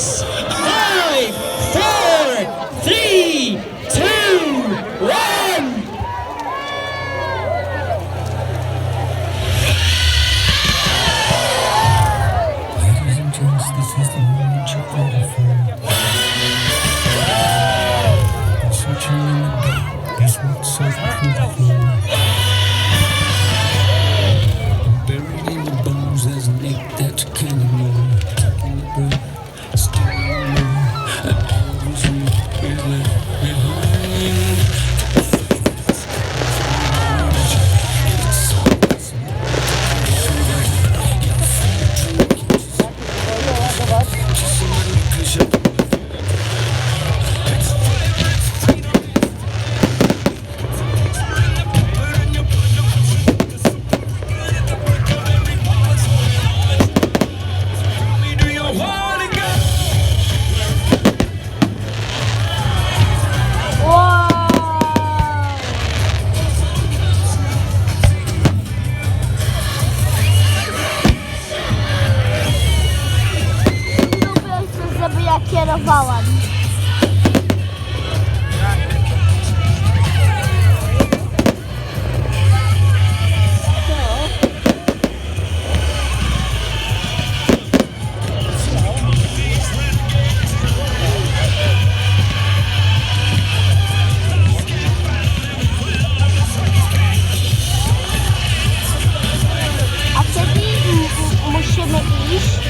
6, 5, 4, 3, 2, 1. Ladies and gents, this is the moment you've waited for. Searching in the dark, guess what's searching for the floor? Buried in the bones, there's an ache that you can't ignore. Taking the breath, stealing more, and everything is left behind. Żeby ja kierowałam. A wtedy musimy iść.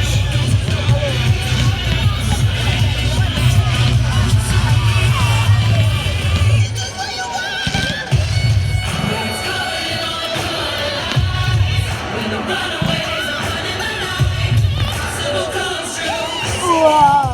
Wow.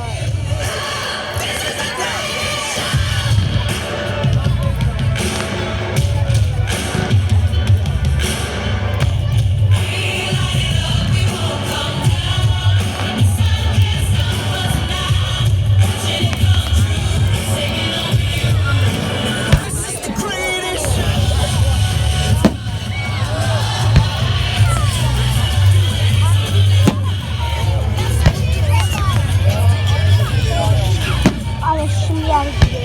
Ale śmierdzi.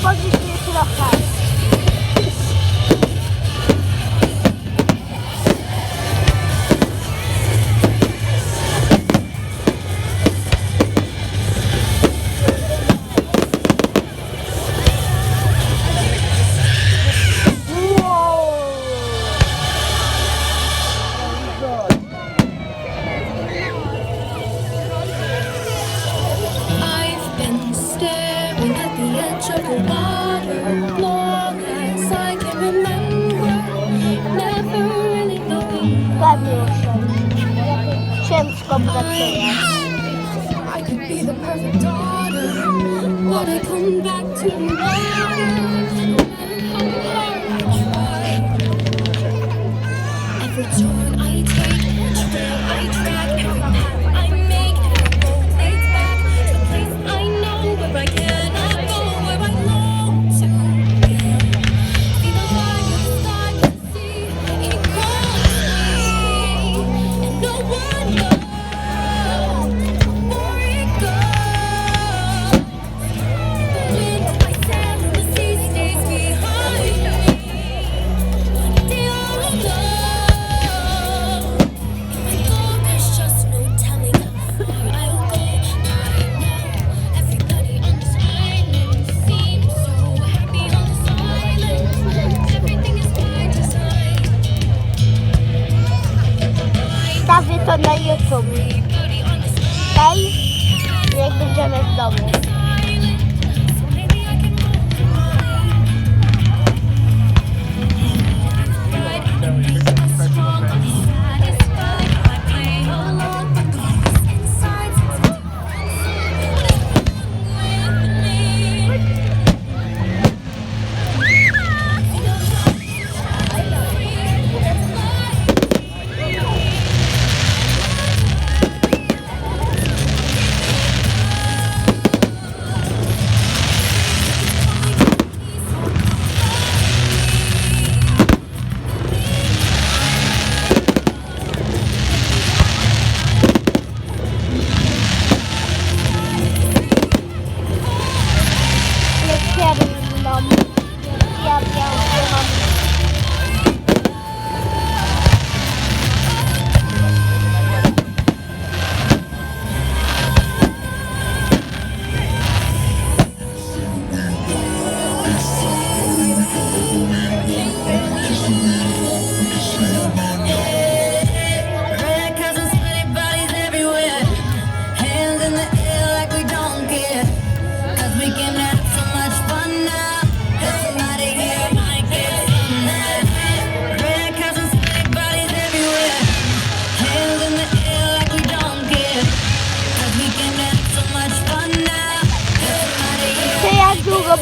Podnieś mnie trochę. I've been staring at the edge of the water long as I can remember, never really knowing Pewnie ciężko pracuje. I could be the perfect daughter. Would I come back to the water? No matter how hard I try. Every turn I take, every trail I track, every path I make, every road leads back to the place I know where I cannot go, where I long to be. See the light you start to see, it calls me, and no one knows where it goes. The wind I sail and the sea stays behind me. One day I'll know. There's just no telling how far I'll go right now. Everybody on this island seems so happy on this island. Everything is by design. Stawię to na YouTube. Everybody on this Okej? Jak będziemy w domu. island. So maybe I can go high. But strong, I'm satisfied. I play along, but the voice inside says a different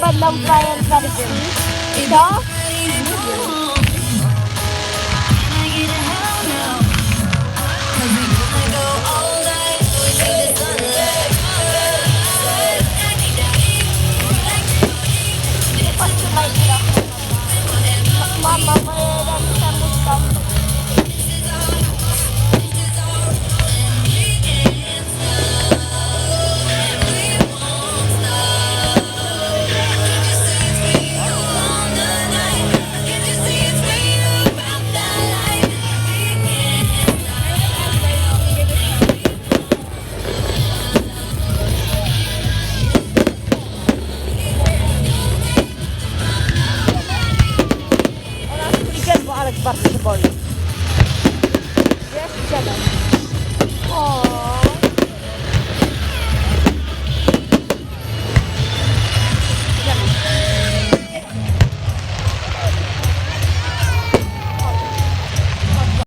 będą fajerwerki. Co? Potrzymaj trochę. Mama, moje ręce muszą... Idziemy, bo Alek bardzo się boi. Wiesz, 7. O.